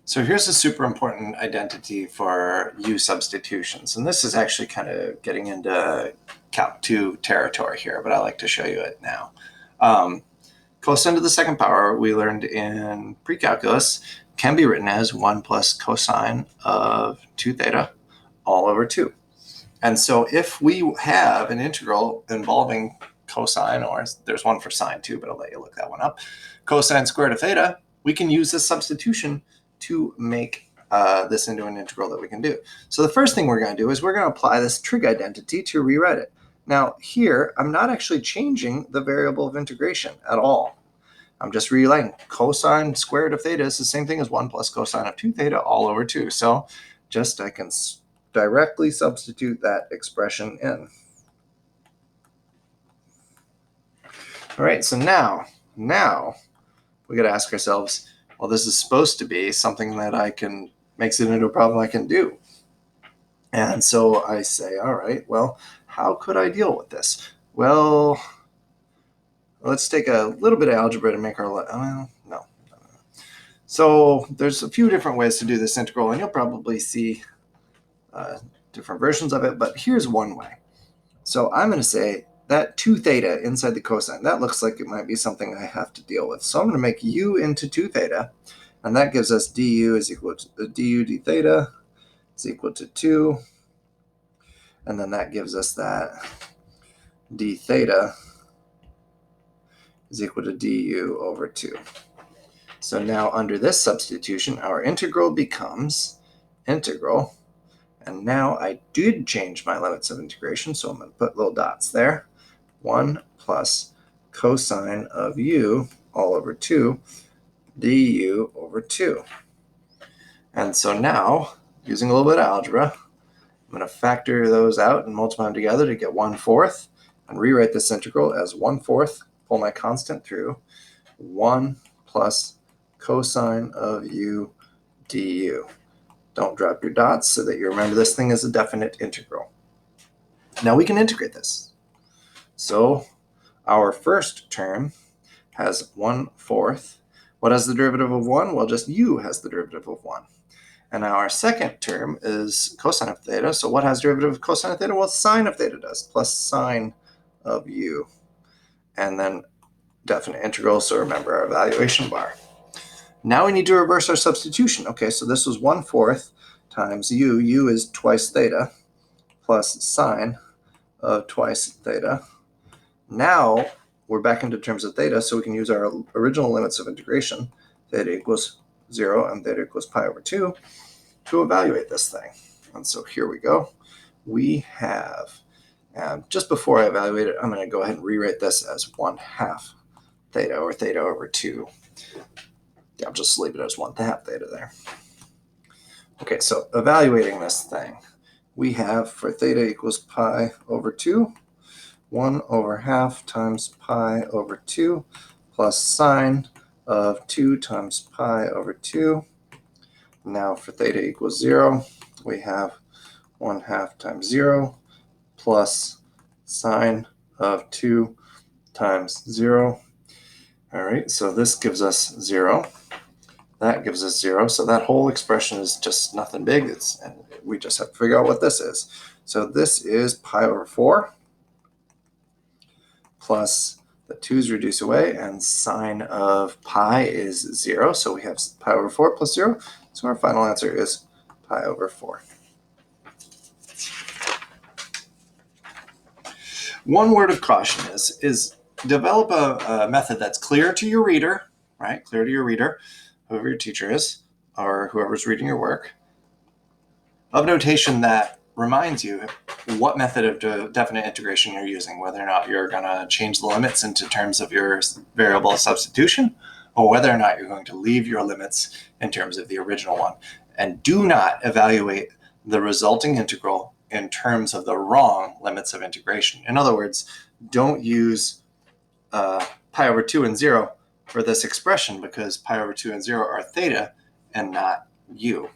So here's a super important identity for U substitutions. And this is actually kind of getting into Calc 2 territory here, but I like to show you it now. Cosine to the second power, we learned in pre-calculus, can be written as 1 plus cosine of 2 theta all over 2. And so if we have an integral involving cosine, or there's one for sine too, but I'll let you look that one up, cosine squared of theta, we can use this substitution to make this into an integral that we can do. So the first thing we're going to do is we're going to apply this trig identity to rewrite it. Now here, I'm not actually changing the variable of integration at all. I'm just rewriting cosine squared of theta is the same thing as 1 plus cosine of 2 theta all over 2. So just I can directly substitute that expression in. All right, so now we got to ask ourselves, well, this is supposed to be something that makes it into a problem I can do. And so I say, all right, well, how could I deal with this? Well, let's take a little bit of algebra to make our, no. So there's a few different ways to do this integral, and you'll probably see different versions of it, but here's one way. So I'm going to say that 2 theta inside the cosine, that looks like it might be something I have to deal with. So I'm going to make u into 2 theta, and that gives us du is equal to du d theta is equal to 2, and then that gives us that d theta is equal to du over 2. So now under this substitution, our integral becomes integral, and now I did change my limits of integration, so I'm going to put little dots there. 1 plus cosine of u all over 2 du over 2. And so now, using a little bit of algebra, I'm going to factor those out and multiply them together to get 1/4, and rewrite this integral as 1/4, pull my constant through, 1 plus cosine of u du. Don't drop your dots so that you remember this thing is a definite integral. Now we can integrate this. So our first term has 1/4. What has the derivative of 1? Well, just u has the derivative of 1. And now our second term is cosine of theta. So what has derivative of cosine of theta? Well, sine of theta does, plus sine of u. And then definite integral, so remember our evaluation bar. Now we need to reverse our substitution. Okay, so this was 1/4 times u. U is twice theta, plus sine of twice theta. Now we're back into terms of theta, so we can use our original limits of integration, theta equals 0 and theta equals pi over 2, to evaluate this thing. And so here we go. We have, and just before I evaluate it, I'm going to go ahead and rewrite this as 1/2 theta, or theta over 2. I'll just leave it as 1/2 theta there. Okay, so evaluating this thing, we have for theta equals pi over 2, 1/2 times pi over 2 plus sine of 2 times pi over 2. Now for theta equals 0, we have 1/2 times 0 plus sine of 2 times 0. All right, so this gives us 0. That gives us 0. So that whole expression is just nothing big. And we just have to figure out what this is. So this is pi over 4 plus the 2's reduce away, and sine of pi is 0. So we have pi over 4 plus 0. So our final answer is pi over 4. One word of caution is develop a method that's clear to your reader, right? Clear to your reader, whoever your teacher is, or whoever's reading your work, of notation that reminds you what method of definite integration you're using, whether or not you're going to change the limits into terms of your variable substitution, or whether or not you're going to leave your limits in terms of the original one. And do not evaluate the resulting integral in terms of the wrong limits of integration. In other words, don't use pi over 2 and 0 for this expression, because pi over 2 and 0 are theta and not u.